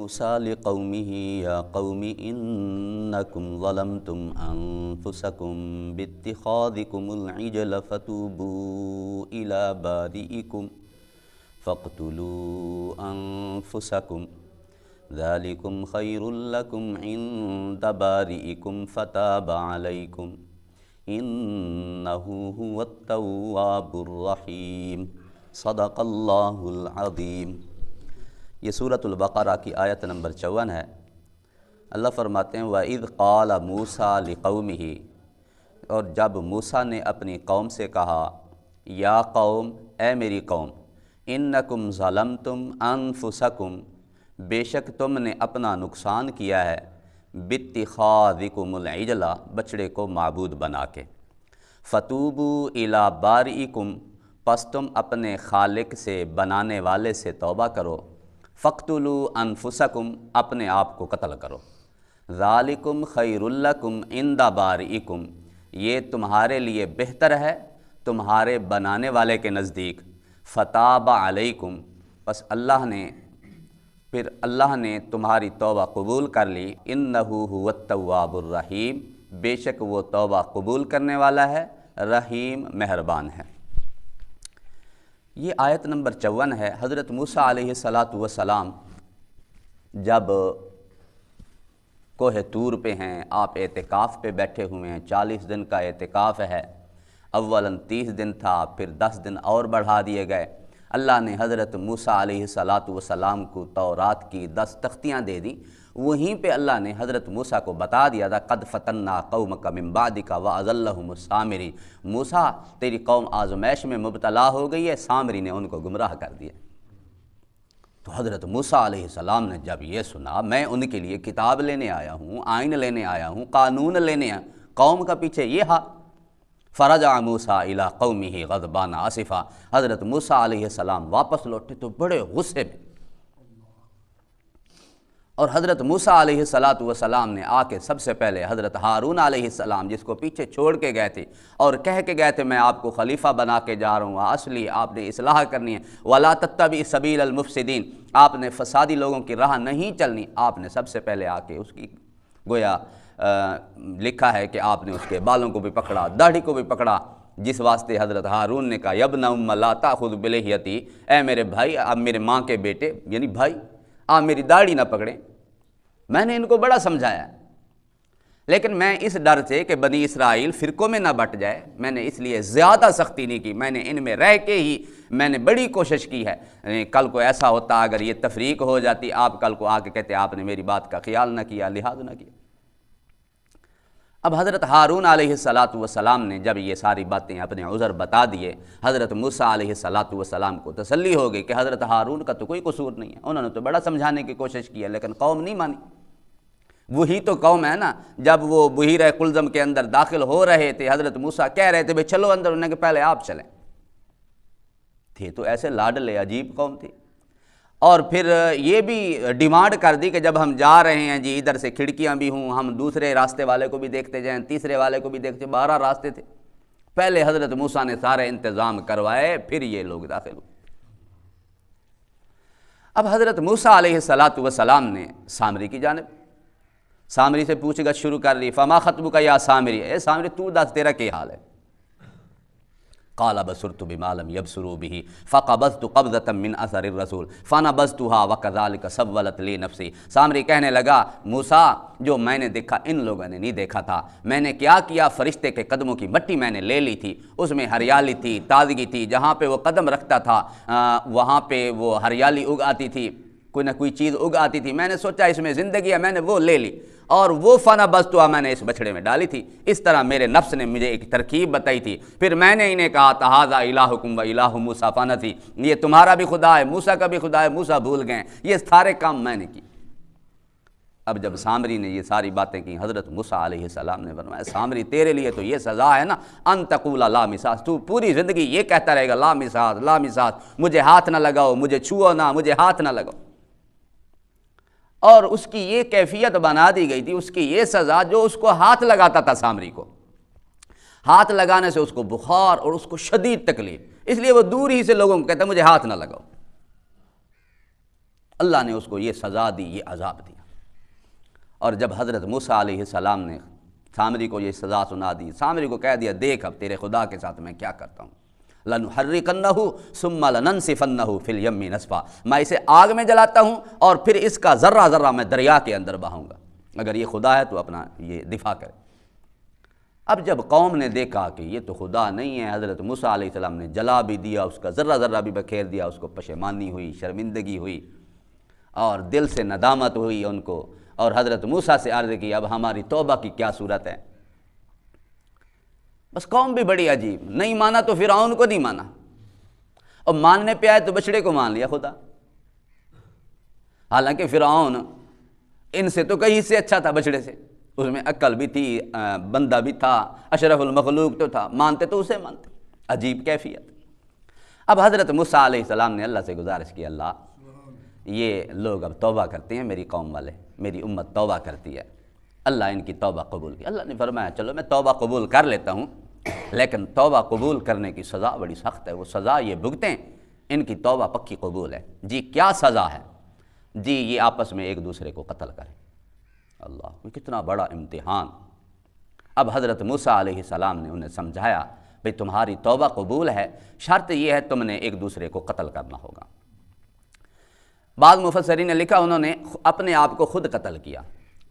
موسیٰ لقومه یا قوم انکم ظلمتم انفسکم باتخاذکم العجل فتوبوا الی بارئکم فاقتلوا انفسکم ذالکم خیر لکم عند بارئکم فتاب علیکم انہ هو التواب الرحیم۔ صدق اللہ العظیم۔ یہ سورۃ البقرہ کی آیت نمبر 54 ہے۔ اللہ فرماتے ہیں وَإِذْ قَالَ مُوسَىٰ لِقَوْمِهِ، اور جب موسیٰ نے اپنی قوم سے کہا یا قوم، اے میری قوم، اِنَّكُمْ ظَلَمْتُمْ أَنفُسَكُمْ، بے شک تم نے اپنا نقصان کیا ہے، بِاتِّخَاذِكُمُ الْعِجْلَ، بچڑے کو معبود بنا کے، فَتُوبُوا إِلَىٰ بَارِئِكُمْ، پس تم اپنے خالق سے، بنانے والے سے توبہ کرو، فَاقْتُلُوا أَنفُسَكُمْ، اپنے آپ کو قتل کرو، ذَالِكُمْ خَيْرٌ لَكُمْ عِنْدَ بَارِئِكُمْ، یہ تمہارے لیے بہتر ہے تمہارے بنانے والے کے نزدیک، فَتَابَ عَلَيْكُمْ، پس اللہ نے تمہاری توبہ قبول کر لی، اِنَّهُ هُوَ التَّوَّابُ الرَّحِيمُ، بے شک وہ توبہ قبول کرنے والا ہے، رحیم مہربان ہے۔ یہ آیت نمبر 54 ہے۔ حضرت موسیٰ علیہ السلام جب کوہ طور پہ ہیں، آپ اعتکاف پہ بیٹھے ہوئے ہیں، 40 دن کا اعتکاف ہے، اولاً 30 دن تھا، پھر 10 دن اور بڑھا دیے گئے۔ اللہ نے حضرت موسیٰ علیہ السلام کو تورات کی 10 تختیاں دے دیں، وہیں پہ اللہ نے حضرت موسیٰ کو بتا دیا تھا قد فتنا قومک من بعدک واضلھم السامری، موسیٰ تیری قوم آزمائش میں مبتلا ہو گئی ہے، سامری نے ان کو گمراہ کر دیا۔ تو حضرت موسیٰ علیہ السلام نے جب یہ سنا، میں ان کے لیے کتاب لینے آیا ہوں، آئین لینے آیا ہوں، قانون لینے آیا ہوں، قوم کا پیچھے یہ ہاں۔ فرجع موسیٰ الی قومہ غضبان آسفا، حضرت موسیٰ علیہ السلام واپس لوٹے تو بڑے غصے میں، اور حضرت موسیٰ علیہ السلام نے آ کے سب سے پہلے حضرت ہارون علیہ السلام، جس کو پیچھے چھوڑ کے گئے تھے اور کہہ کے گئے تھے میں آپ کو خلیفہ بنا کے جا رہا ہوں، اصلی آپ نے اصلاح کرنی ہے، وَلَا تَتَّبِعْ سَبِيلَ الْمُفْسِدِينَ، آپ نے فسادی لوگوں کی راہ نہیں چلنی، آپ نے سب سے پہلے آ کے اس کی گویا لکھا ہے کہ آپ نے اس کے بالوں کو بھی پکڑا، داڑھی کو بھی پکڑا، جس واسطے حضرت ہارون نے کہا یبن ام لا تأخذ بلحیتی، اے میرے بھائی، آپ میرے ماں کے بیٹے یعنی بھائی، آپ میری داڑھی نہ پکڑیں۔ میں نے ان کو بڑا سمجھایا، لیکن میں اس ڈر سے کہ بنی اسرائیل فرقوں میں نہ بٹ جائے، میں نے اس لیے زیادہ سختی نہیں کی، میں نے ان میں رہ کے ہی میں نے بڑی کوشش کی ہے، کل کو ایسا ہوتا اگر یہ تفریق ہو جاتی، آپ کل کو آ کے کہتے آپ نے میری بات کا خیال نہ کیا، لحاظ نہ کیا۔ اب حضرت ہارون علیہ السلام نے جب یہ ساری باتیں اپنے عذر بتا دیے، حضرت موسیٰ علیہ السلام کو تسلی ہو گئی کہ حضرت ہارون کا تو کوئی قصور نہیں ہے، انہوں نے تو بڑا سمجھانے کی کوشش کی ہے لیکن قوم نہیں مانی۔ وہی تو قوم ہے نا، جب وہ بحیرہ قلزم کے اندر داخل ہو رہے تھے، حضرت موسیٰ کہہ رہے تھے بھئی چلو اندر، انہوں نے کہ پہلے آپ چلیں، تھے تو ایسے لاڈلے عجیب قوم تھی، اور پھر یہ بھی ڈیمانڈ کر دی کہ جب ہم جا رہے ہیں جی ادھر سے کھڑکیاں بھی ہوں، ہم دوسرے راستے والے کو بھی دیکھتے جائیں، تیسرے والے کو بھی دیکھتے، 12 راستے تھے، پہلے حضرت موسیٰ نے سارے انتظام کروائے، پھر یہ لوگ داخل ہوئے۔ اب حضرت موسیٰ علیہ السلام نے سامری کی جانب، سامری سے پوچھ گچھ شروع کر لی، فما خطبک یا سامری، اے سامری تو دس تیرا کیا حال ہے؟ قال بصرت بما لم يبصروا به فقبضت قبضة من اثر الرسول فنبذتها وكذلك سولت لي نفسي، سامری کہنے لگا موسیٰ جو میں نے دیکھا ان لوگوں نے نہیں دیکھا تھا، میں نے کیا کیا، فرشتے کے قدموں کی مٹی میں نے لے لی تھی، اس میں ہریالی تھی، تازگی تھی، جہاں پہ وہ قدم رکھتا تھا وہاں پہ وہ ہریالی اگ آتی تھی، کوئی نہ کوئی چیز اگ آتی تھی، میں نے سوچا اس میں زندگی ہے، میں نے وہ لے لی، اور وہ فنا بستوا میں نے اس بچھڑے میں ڈالی تھی۔ اس طرح میرے نفس نے مجھے ایک ترکیب بتائی تھی، پھر میں نے انہیں کہا تہذا الہکم و الہ موسیٰ فنسی، یہ تمہارا بھی خدا ہے، موسیٰ کا بھی خدا ہے، موسیٰ بھول گئے، یہ سارے کام میں نے کی۔ اب جب سامری نے یہ ساری باتیں کی، حضرت موسیٰ علیہ السلام نے فرمایا سامری تیرے لیے تو یہ سزا ہے نا، ان تقول لا مساس، تو پوری زندگی یہ کہتا رہے گا لا مساس لا مساس، مجھے ہاتھ نہ لگاؤ، مجھے چھوؤ نہ، مجھے ہاتھ نہ لگاؤ، اور اس کی یہ کیفیت بنا دی گئی تھی، اس کی یہ سزا، جو اس کو ہاتھ لگاتا تھا سامری کو، ہاتھ لگانے سے اس کو بخار اور اس کو شدید تکلیف، اس لیے وہ دور ہی سے لوگوں کو کہتا ہے مجھے ہاتھ نہ لگاؤ، اللہ نے اس کو یہ سزا دی، یہ عذاب دیا۔ اور جب حضرت موسیٰ علیہ السلام نے سامری کو یہ سزا سنا دی، سامری کو کہہ دیا دیکھ اب تیرے خدا کے ساتھ میں کیا کرتا ہوں، لَنُحَرِّقَنَّهُ ثُمَّ لَنَنْسِفَنَّهُ فِي الْيَمِّ نَسْفًا، میں اسے آگ میں جلاتا ہوں اور پھر اس کا ذرہ ذرہ میں دریا کے اندر بہاؤں گا۔ اگر یہ خدا ہے تو اپنا یہ دفاع کرے۔ اب جب قوم نے دیکھا کہ یہ تو خدا نہیں ہے، حضرت موسیٰ علیہ السلام نے جلا بھی دیا، اس کا ذرہ ذرہ بھی بکھیر دیا، اس کو پشیمانی ہوئی، شرمندگی ہوئی اور دل سے ندامت ہوئی ان کو، اور حضرت موسیٰ سے عرض کی اب ہماری توبہ کی کیا صورت ہے۔ بس قوم بھی بڑی عجیب، نہیں مانا تو فرعون کو نہیں مانا، اور ماننے پہ آئے تو بچڑے کو مان لیا خدا۔ حالانکہ فرعون ان سے تو کہیں سے اچھا تھا، بچڑے سے، اس میں عقل بھی تھی، بندہ بھی تھا، اشرف المخلوق تو تھا، مانتے تو اسے مانتے۔ عجیب کیفیت۔ اب حضرت موسیٰ علیہ السلام نے اللہ سے گزارش کی، اللہ یہ لوگ اب توبہ کرتے ہیں، میری قوم والے، میری امت توبہ کرتی ہے، اللہ ان کی توبہ قبول کی۔ اللہ نے فرمایا چلو میں توبہ قبول کر لیتا ہوں، لیکن توبہ قبول کرنے کی سزا بڑی سخت ہے، وہ سزا یہ بھگتیں، ان کی توبہ پکی قبول ہے۔ جی کیا سزا ہے؟ جی یہ آپس میں ایک دوسرے کو قتل کریں۔ اللہ کتنا بڑا امتحان۔ اب حضرت موسیٰ علیہ السلام نے انہیں سمجھایا بھئی تمہاری توبہ قبول ہے، شرط یہ ہے تم نے ایک دوسرے کو قتل کرنا ہوگا۔ بعض مفسرین نے لکھا انہوں نے اپنے آپ کو خود قتل کیا،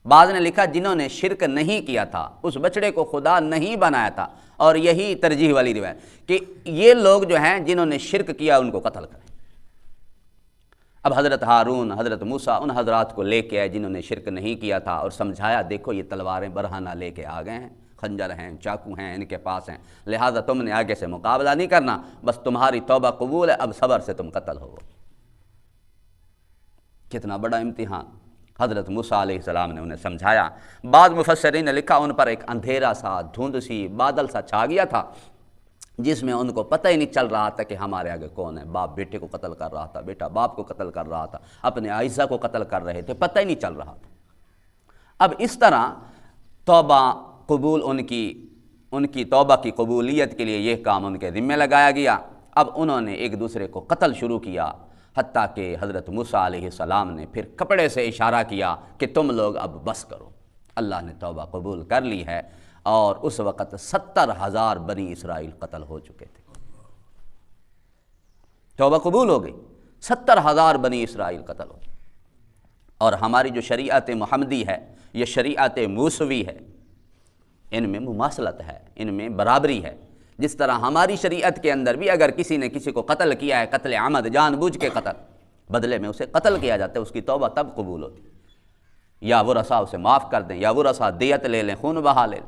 بعض نے لکھا جنہوں نے شرک نہیں کیا تھا، اس بچڑے کو خدا نہیں بنایا تھا، اور یہی ترجیح والی روایت کہ یہ لوگ جو ہیں جنہوں نے شرک کیا ان کو قتل کریں۔ اب حضرت ہارون، حضرت موسیٰ ان حضرات کو لے کے آئے جنہوں نے شرک نہیں کیا تھا، اور سمجھایا دیکھو یہ تلواریں برہنہ لے کے آ گئے ہیں، خنجر ہیں، چاقو ہیں ان کے پاس ہیں، لہٰذا تم نے آگے سے مقابلہ نہیں کرنا، بس تمہاری توبہ قبول ہے، اب صبر سے تم قتل ہو۔ کتنا بڑا امتحان۔ حضرت موسیٰ علیہ السلام نے انہیں سمجھایا۔ بعض مفسرین نے لکھا ان پر ایک اندھیرا سا، دھند سی، بادل سا چھا گیا تھا، جس میں ان کو پتہ ہی نہیں چل رہا تھا کہ ہمارے آگے کون ہے۔ باپ بیٹے کو قتل کر رہا تھا، بیٹا باپ کو قتل کر رہا تھا، اپنے اعزہ کو قتل کر رہے تھے، پتہ ہی نہیں چل رہا تھا۔ اب اس طرح توبہ قبول ان کی توبہ کی قبولیت کے لیے یہ کام ان کے ذمہ لگایا گیا۔ اب انہوں نے ایک دوسرے کو قتل شروع کیا، حتیٰ کہ حضرت موسیٰ علیہ السلام نے پھر کپڑے سے اشارہ کیا کہ تم لوگ اب بس کرو، اللہ نے توبہ قبول کر لی ہے۔ اور اس وقت 70,000 بنی اسرائیل قتل ہو چکے تھے، توبہ قبول ہو گئی، 70,000 بنی اسرائیل قتل ہو گئی۔ اور ہماری جو شریعت محمدی ہے، یہ شریعت موسوی ہے، ان میں مماثلت ہے، ان میں برابری ہے۔ جس طرح ہماری شریعت کے اندر بھی اگر کسی نے کسی کو قتل کیا ہے، قتل عمد، جان بوجھ کے قتل، بدلے میں اسے قتل کیا جاتا ہے، اس کی توبہ تب قبول ہوتی، یا ورثاء اسے معاف کر دیں، یا ورثاء دیت لے لیں، خون بہا لیں۔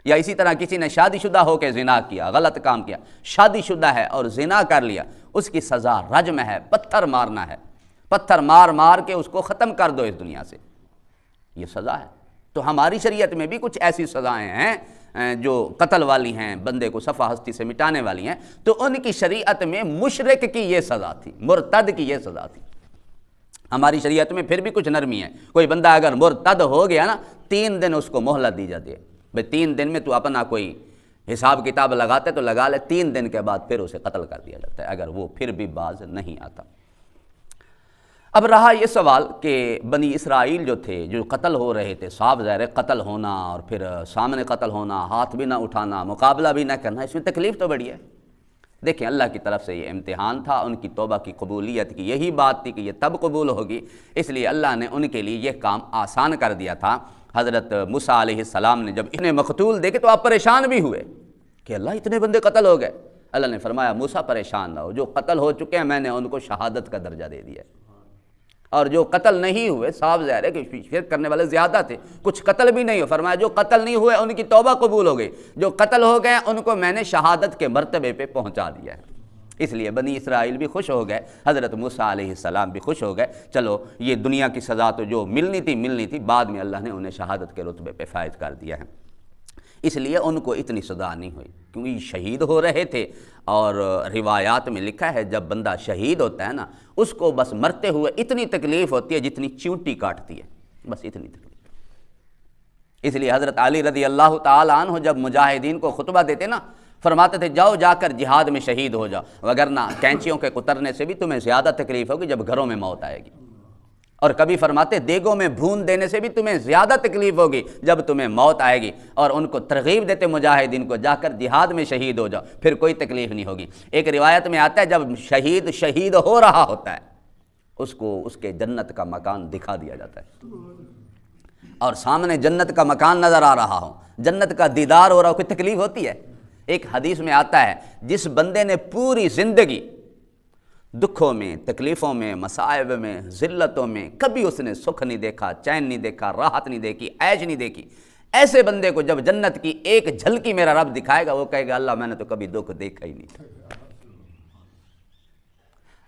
یا اسی طرح کسی نے شادی شدہ ہو کے زنا کیا، غلط کام کیا، شادی شدہ ہے اور زنا کر لیا، اس کی سزا رجم ہے، پتھر مارنا ہے، پتھر مار مار کے اس کو ختم کر دو اس دنیا سے، یہ سزا ہے۔ تو ہماری شریعت میں بھی کچھ ایسی سزائیں ہیں جو قتل والی ہیں، بندے کو صفحہ ہستی سے مٹانے والی ہیں، تو ان کی شریعت میں مشرک کی یہ سزا تھی، مرتد کی یہ سزا تھی۔ ہماری شریعت میں پھر بھی کچھ نرمی ہے، کوئی بندہ اگر مرتد ہو گیا نا، 3 دن اس کو مہلت دی جاتی ہے، بھئی 3 دن میں تو اپنا کوئی حساب کتاب لگاتے تو لگا لے، 3 دن کے بعد پھر اسے قتل کر دیا جاتا ہے اگر وہ پھر بھی باز نہیں آتا۔ اب رہا یہ سوال کہ بنی اسرائیل جو تھے، جو قتل ہو رہے تھے، صاف ظاہر قتل ہونا اور پھر سامنے قتل ہونا، ہاتھ بھی نہ اٹھانا، مقابلہ بھی نہ کرنا، اس میں تکلیف تو بڑی ہے۔ دیکھیں اللہ کی طرف سے یہ امتحان تھا، ان کی توبہ کی قبولیت کی یہی بات تھی کہ یہ تب قبول ہوگی، اس لیے اللہ نے ان کے لیے یہ کام آسان کر دیا تھا۔ حضرت موسیٰ علیہ السلام نے جب انہیں مقتول دیکھے تو آپ پریشان بھی ہوئے کہ اللہ اتنے بندے قتل ہو گئے۔ اللہ نے فرمایا موسیٰ پریشان نہ ہو، جو قتل ہو چکے ہیں میں نے ان کو شہادت کا درجہ دے دیا ہے، اور جو قتل نہیں ہوئے، صاف ظاہر ہے کہ شرک کرنے والے زیادہ تھے، کچھ قتل بھی نہیں ہو، فرمایا جو قتل نہیں ہوئے ان کی توبہ قبول ہو گئی، جو قتل ہو گئے ان کو میں نے شہادت کے مرتبے پہ پہنچا دیا ہے۔ اس لیے بنی اسرائیل بھی خوش ہو گئے، حضرت موسیٰ علیہ السلام بھی خوش ہو گئے، چلو یہ دنیا کی سزا تو جو ملنی تھی، بعد میں اللہ نے انہیں شہادت کے رتبے پہ فائز کر دیا ہے۔ اس لیے ان کو اتنی سزا نہیں ہوئی، کیونکہ شہید ہو رہے تھے، اور روایات میں لکھا ہے جب بندہ شہید ہوتا ہے نا، اس کو بس مرتے ہوئے اتنی تکلیف ہوتی ہے جتنی چیونٹی کاٹتی ہے، بس اتنی تکلیف۔ اس لیے حضرت علی رضی اللہ تعالیٰ عنہ جب مجاہدین کو خطبہ دیتے نا، فرماتے تھے جاؤ جا کر جہاد میں شہید ہو جاؤ، وگرنہ کینچیوں کے کترنے سے بھی تمہیں زیادہ تکلیف ہوگی جب گھروں میں موت آئے گی۔ اور کبھی فرماتے دیگوں میں بھون دینے سے بھی تمہیں زیادہ تکلیف ہوگی جب تمہیں موت آئے گی، اور ان کو ترغیب دیتے مجاہدین کو جا کر جہاد میں شہید ہو جاؤ، پھر کوئی تکلیف نہیں ہوگی۔ ایک روایت میں آتا ہے جب شہید ہو رہا ہوتا ہے اس کو اس کے جنت کا مکان دکھا دیا جاتا ہے، اور سامنے جنت کا مکان نظر آ رہا ہو، جنت کا دیدار ہو رہا ہو، کوئی تکلیف ہوتی ہے؟ ایک حدیث میں آتا ہے جس بندے نے پوری زندگی دکھوں میں، تکلیفوں میں، مصائب میں، ذلتوں میں کبھی اس نے سکھ نہیں دیکھا، چین نہیں دیکھا، راحت نہیں دیکھی، عیش نہیں دیکھی، ایسے بندے کو جب جنت کی ایک جھلکی میرا رب دکھائے گا وہ کہے گا اللہ میں نے تو کبھی دکھ دیکھا ہی نہیں تھا۔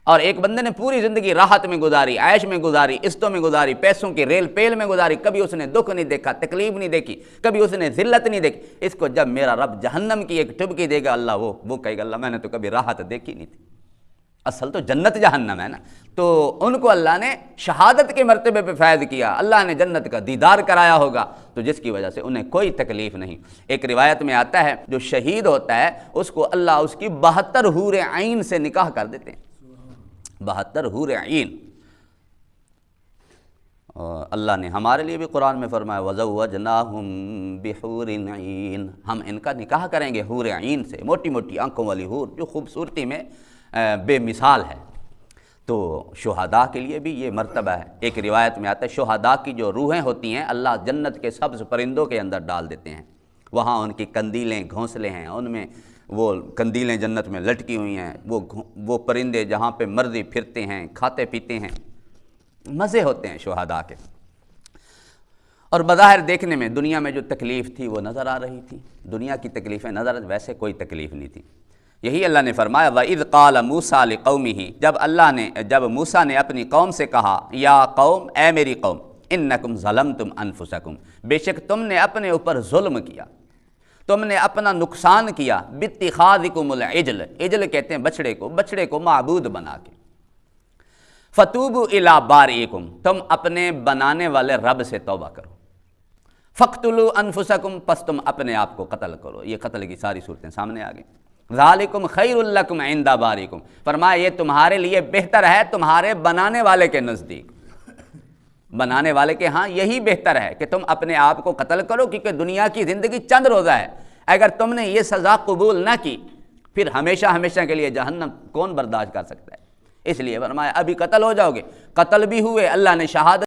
اور ایک بندے نے پوری زندگی راحت میں گزاری، عیش میں گزاری، عزتوں میں گزاری، پیسوں کی ریل پیل میں گزاری، کبھی اس نے دکھ نہیں دیکھا، تکلیف نہیں دیکھی، کبھی اس نے ذلت نہیں دیکھی، اس کو جب میرا رب جہنم کی ایک ٹبکی دے گا اللہ وہ کہے گا اللہ میں نے تو کبھی راحت دیکھی نہیں تھی۔ اصل تو جنت جہنم ہے نا، تو ان کو اللہ نے شہادت کے مرتبے پہ فیض کیا، اللہ نے جنت کا دیدار کرایا ہوگا تو جس کی وجہ سے انہیں کوئی تکلیف نہیں۔ ایک روایت میں آتا ہے جو شہید ہوتا ہے اس کو اللہ اس کی 72 حور عین سے نکاح کر دیتے ہیں، 72 حور عین۔ اللہ نے ہمارے لیے بھی قرآن میں فرمایا وَزَوَّجْنَاهُمْ بِحُورٍ عِین، ہم ان کا نکاح کریں گے حور عین سے، موٹی موٹی آنکھوں والی حور جو خوبصورتی میں بے مثال ہے۔ تو شہداء کے لیے بھی یہ مرتبہ ہے۔ ایک روایت میں آتا ہے شہداء کی جو روحیں ہوتی ہیں اللہ جنت کے سبز پرندوں کے اندر ڈال دیتے ہیں، وہاں ان کی قندیلیں گھونسلے ہیں، ان میں وہ قندیلیں جنت میں لٹکی ہوئی ہیں، وہ پرندے جہاں پہ مرضی پھرتے ہیں، کھاتے پیتے ہیں، مزے ہوتے ہیں شہداء کے۔ اور بظاہر دیکھنے میں دنیا میں جو تکلیف تھی وہ نظر آ رہی تھی، دنیا کی تکلیفیں نظر، ویسے کوئی تکلیف نہیں تھی۔ یہی اللہ نے فرمایا وَإِذْ قَالَ مُوسَىٰ لِقَوْمِهِ جب موسیٰ نے اپنی قوم سے کہا یا قوم اے میری قوم اِنَّكُمْ ظَلَمْتُمْ أَنفُسَكُمْ بے شک تم نے اپنے اوپر ظلم کیا، تم نے اپنا نقصان کیا بِاتِّخَاذِكُمُ الْعِجْلَ، عجل کہتے ہیں بچڑے کو معبود بنا کے، فَتُوبُوا إِلَىٰ بَارِئِكُمْ تم اپنے بنانے والے رب سے توبہ کرو، فَاقْتُلُوا أَنفُسَكُمْ پس تم اپنے آپ کو قتل کرو۔ یہ قتل کی ساری صورتیں سامنے آ گئیں۔ ذالکم خیر لکم عند باریکم فرمایا یہ تمہارے لیے بہتر ہے تمہارے بنانے والے کے نزدیک، بنانے والے کے ہاں یہی بہتر ہے کہ تم اپنے آپ کو قتل کرو، کیونکہ دنیا کی زندگی چند روزہ ہے، اگر تم نے یہ سزا قبول نہ کی پھر ہمیشہ ہمیشہ کے لیے جہنم کون برداشت کر سکتا ہے؟ اس لیے فرمایا ابھی قتل ہو جاؤ گے، قتل بھی ہوئے، اللہ نے شہادت